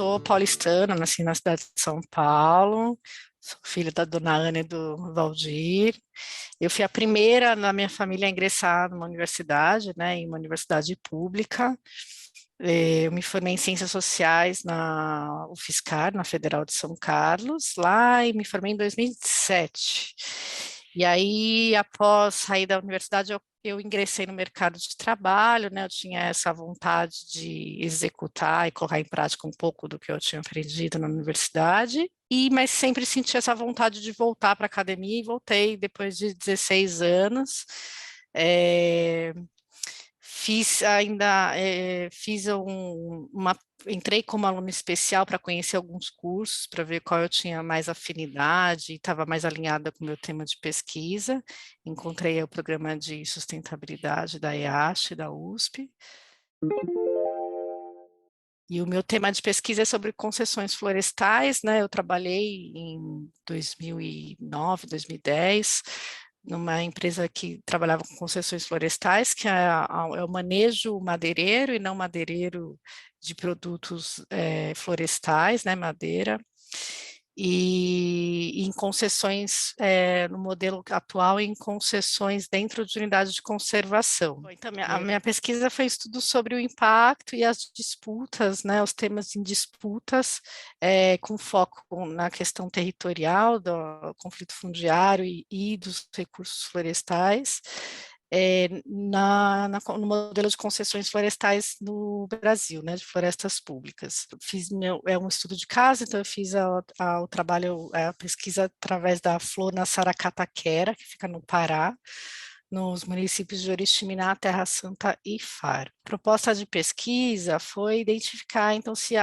sou paulistana, nasci na cidade de São Paulo, sou filha da dona Ana e do Valdir. Eu fui a primeira na minha família a ingressar numa universidade, né, em uma universidade pública. Eu me formei em Ciências Sociais na UFSCar, na Federal de São Carlos, lá, e me formei em 2007. E aí, após sair da universidade, eu ingressei no mercado de trabalho, né? Eu tinha essa vontade de executar e colocar em prática um pouco do que eu tinha aprendido na universidade, mas sempre senti essa vontade de voltar para a academia e voltei depois de 16 anos. É, entrei como aluna especial para conhecer alguns cursos, para ver qual eu tinha mais afinidade e estava mais alinhada com o meu tema de pesquisa. Encontrei o programa de sustentabilidade da EASH, da USP. E o meu tema de pesquisa é sobre concessões florestais, né? Eu trabalhei em 2009, 2010, numa empresa que trabalhava com concessões florestais, que é o manejo madeireiro e não madeireiro de produtos florestais, né? Madeira. E em concessões, no modelo atual, em concessões dentro de unidades de conservação. Então, a minha pesquisa foi estudo sobre o impacto e as disputas, né, os temas em disputas, com foco na questão territorial, do conflito fundiário e dos recursos florestais, no modelo de concessões florestais no Brasil, né, de florestas públicas. É um estudo de caso, então eu fiz o trabalho, a pesquisa através da Flona Saracataquera, que fica no Pará, nos municípios de Oriximiná, Terra Santa e Faro. A proposta de pesquisa foi identificar, então, se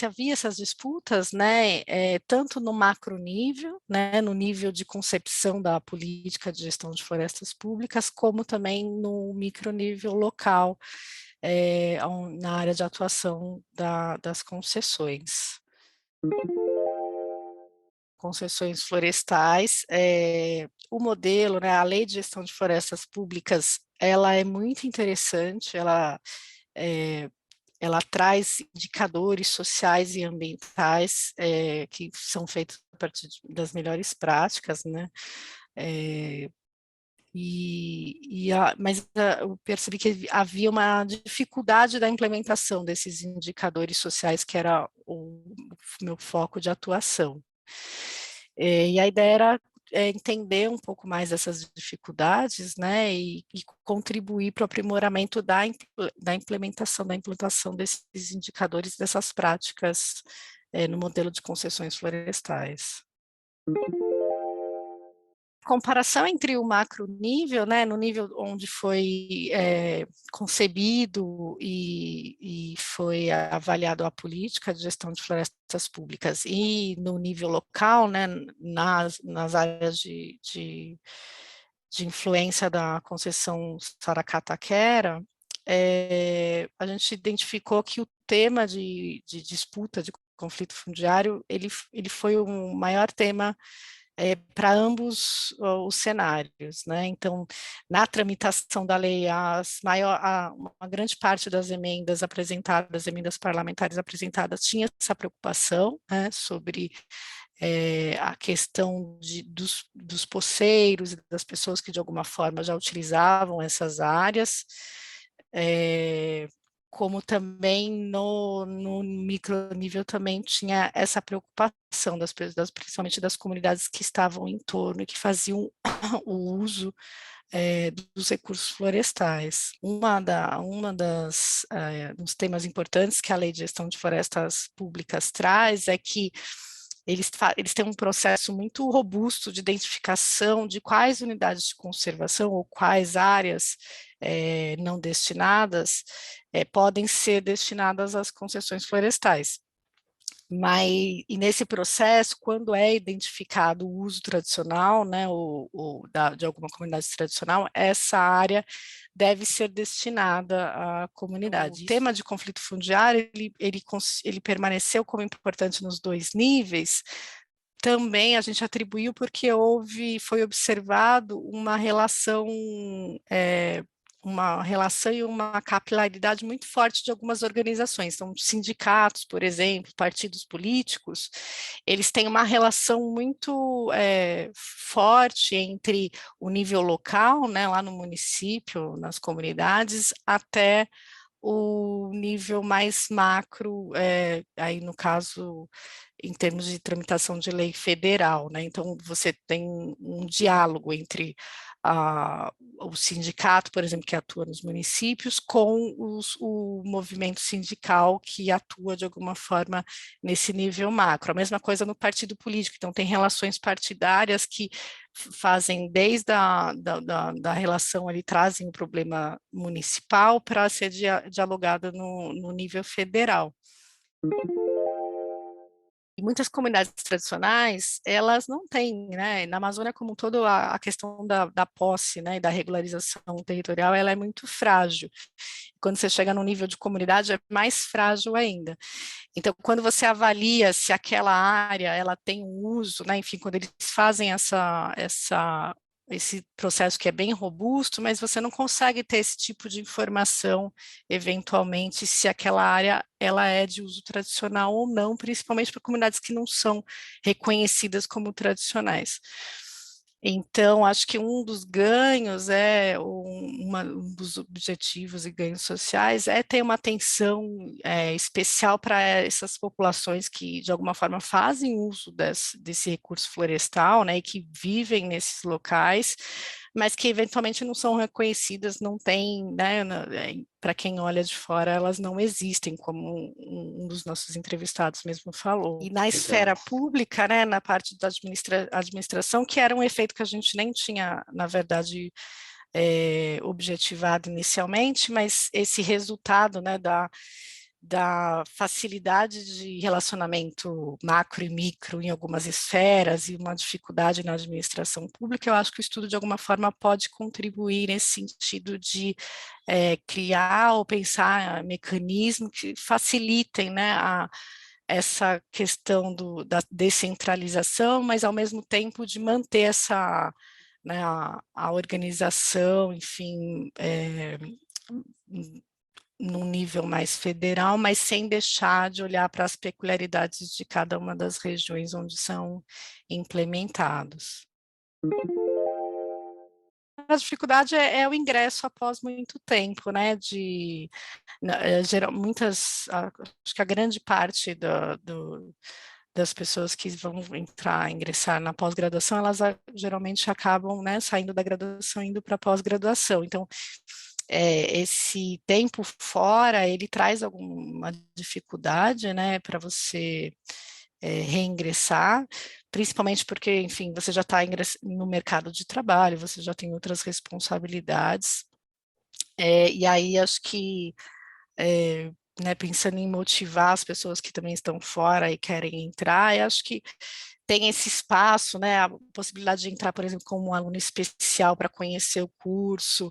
havia essas disputas, né, tanto no macro nível, né, no nível de concepção da política de gestão de florestas públicas, como também no micronível local, na área de atuação das concessões. Concessões florestais, o modelo, né, a Lei de Gestão de Florestas Públicas, ela é muito interessante, ela traz indicadores sociais e ambientais que são feitos a partir das melhores práticas, né, mas eu percebi que havia uma dificuldade da implementação desses indicadores sociais, que era o meu foco de atuação. E a ideia era entender um pouco mais essas dificuldades, né, e contribuir para o aprimoramento da implantação desses indicadores, dessas práticas no modelo de concessões florestais. Comparação entre o macro nível, né, no nível onde foi concebido e foi avaliado a política de gestão de florestas públicas, e no nível local, né, nas áreas de influência da concessão Saracataquera, a gente identificou que o tema de disputa, de conflito fundiário, ele foi o maior tema para ambos os cenários, né? Então, na tramitação da lei, uma grande parte das emendas apresentadas, emendas parlamentares apresentadas, tinha essa preocupação, né, sobre a questão dos poceiros e das pessoas que de alguma forma já utilizavam essas áreas, como também no micronível também tinha essa preocupação das pessoas, principalmente das comunidades que estavam em torno e que faziam o uso dos recursos florestais. Dos temas importantes que a Lei de Gestão de Florestas Públicas traz é que eles têm um processo muito robusto de identificação de quais unidades de conservação ou quais áreas não destinadas podem ser destinadas às concessões florestais. E nesse processo, quando é identificado o uso tradicional, né, de alguma comunidade tradicional, essa área deve ser destinada à comunidade. O tema de conflito fundiário, ele permaneceu como importante nos dois níveis. Também a gente atribuiu porque foi observado uma relação uma relação e uma capilaridade muito forte de algumas organizações. Então, sindicatos, por exemplo, partidos políticos, eles têm uma relação muito forte entre o nível local, né, lá no município, nas comunidades, até o nível mais macro, aí no caso, em termos de tramitação de lei federal, né? Então, você tem um diálogo entre o sindicato, por exemplo, que atua nos municípios, com o movimento sindical que atua de alguma forma nesse nível macro. A mesma coisa no partido político, então tem relações partidárias que fazem desde da relação ali, trazem o problema municipal para ser dialogado no nível federal. E muitas comunidades tradicionais, elas não têm, né? Na Amazônia como um todo, a questão da posse, né, e da regularização territorial, ela é muito frágil. Quando você chega no nível de comunidade, é mais frágil ainda. Então, quando você avalia se aquela área, ela tem um uso, né, enfim, quando eles fazem esse processo que é bem robusto, mas você não consegue ter esse tipo de informação, eventualmente, se aquela área ela é de uso tradicional ou não, principalmente para comunidades que não são reconhecidas como tradicionais. Então, acho que um dos ganhos um dos objetivos e ganhos sociais é ter uma atenção especial para essas populações que, de alguma forma, fazem uso desse recurso florestal, né, e que vivem nesses locais, mas que eventualmente não são reconhecidas, não têm, né, para quem olha de fora, elas não existem, como um dos nossos entrevistados mesmo falou. E na esfera pública, né, na parte da administração, que era um efeito que a gente nem tinha, na verdade, objetivado inicialmente, mas esse resultado, né, da facilidade de relacionamento macro e micro em algumas esferas e uma dificuldade na administração pública, eu acho que o estudo, de alguma forma, pode contribuir nesse sentido de criar ou pensar mecanismos que facilitem, né, essa questão da descentralização, mas, ao mesmo tempo, de manter essa, né, a organização, enfim, num nível mais federal, mas sem deixar de olhar para as peculiaridades de cada uma das regiões onde são implementados. A dificuldade é o ingresso após muito tempo, né, acho que a grande parte das pessoas que vão ingressar na pós-graduação, elas geralmente acabam, né, saindo da graduação, indo para a pós-graduação. Então, esse tempo fora, ele traz alguma dificuldade, né, para você reingressar, principalmente porque, enfim, você já está no mercado de trabalho, você já tem outras responsabilidades, e aí acho que, né, pensando em motivar as pessoas que também estão fora e querem entrar, eu acho que tem esse espaço, né, a possibilidade de entrar, por exemplo, como um aluno especial para conhecer o curso,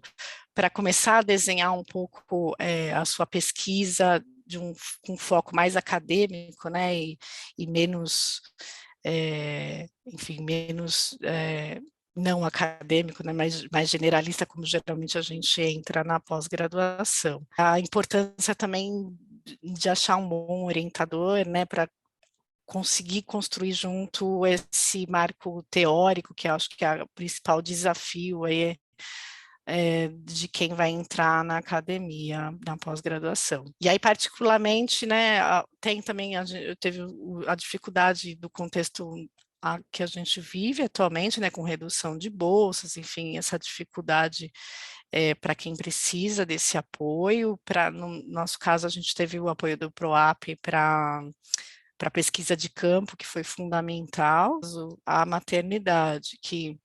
para começar a desenhar um pouco a sua pesquisa com um foco mais acadêmico, né, e menos, enfim, menos não acadêmico, né, mais generalista, como geralmente a gente entra na pós-graduação. A importância também de achar um bom orientador, né, para conseguir construir junto esse marco teórico, que eu acho que é o principal desafio aí, de quem vai entrar na academia, na pós-graduação. E aí, particularmente, né, tem também, teve a dificuldade do contexto que a gente vive atualmente, né, com redução de bolsas, enfim, essa dificuldade para quem precisa desse apoio. No nosso caso, a gente teve o apoio do PROAP para pesquisa de campo, que foi fundamental, a maternidade, que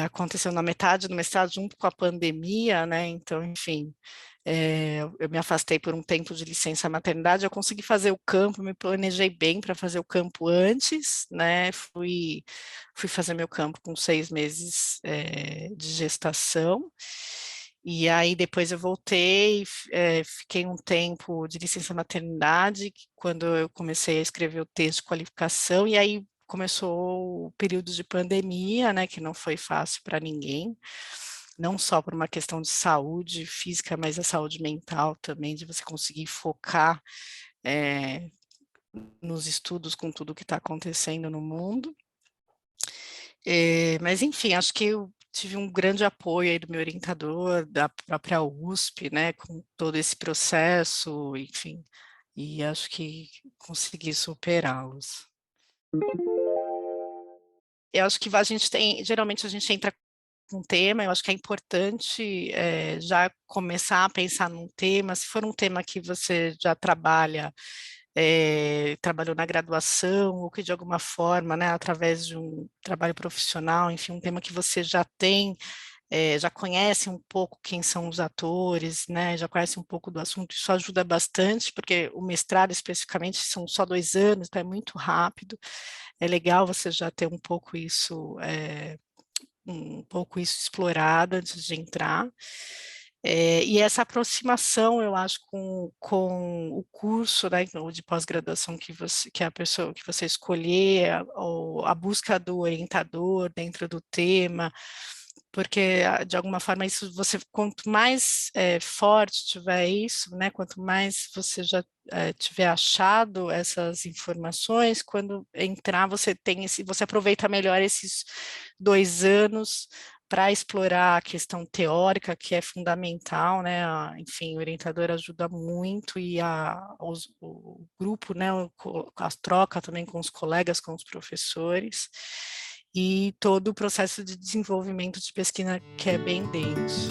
aconteceu na metade do mestrado, junto com a pandemia, né, então, enfim, eu me afastei por um tempo de licença maternidade, eu consegui fazer o campo, me planejei bem para fazer o campo antes, né, fui fazer meu campo com 6 meses de gestação, e aí depois eu voltei, fiquei um tempo de licença maternidade, quando eu comecei a escrever o texto de qualificação, e aí começou o período de pandemia, né, que não foi fácil para ninguém, não só por uma questão de saúde física, mas a saúde mental também, de você conseguir focar nos estudos com tudo que está acontecendo no mundo. Mas, enfim, acho que eu tive um grande apoio aí do meu orientador, da própria USP, né, com todo esse processo, enfim, e acho que consegui superá-los. Eu acho que geralmente a gente entra com um tema, eu acho que é importante já começar a pensar num tema, se for um tema que você já trabalhou na graduação, ou que de alguma forma, né, através de um trabalho profissional, enfim, um tema que você já tem, já conhece um pouco quem são os atores, né, já conhece um pouco do assunto, isso ajuda bastante, porque o mestrado especificamente são só 2 anos, então é muito rápido, é legal você já ter um pouco isso explorado antes de entrar. E essa aproximação, eu acho, com o curso, né, ou de pós-graduação que a pessoa que você escolher, ou a busca do orientador dentro do tema, porque de alguma forma isso quanto mais forte tiver isso, né, quanto mais você já tiver achado essas informações, quando entrar você aproveita melhor esses 2 anos para explorar a questão teórica, que é fundamental, né? Enfim, o orientador ajuda muito e o grupo, né? A troca também com os colegas, com os professores e todo o processo de desenvolvimento de pesquisa que é bem denso.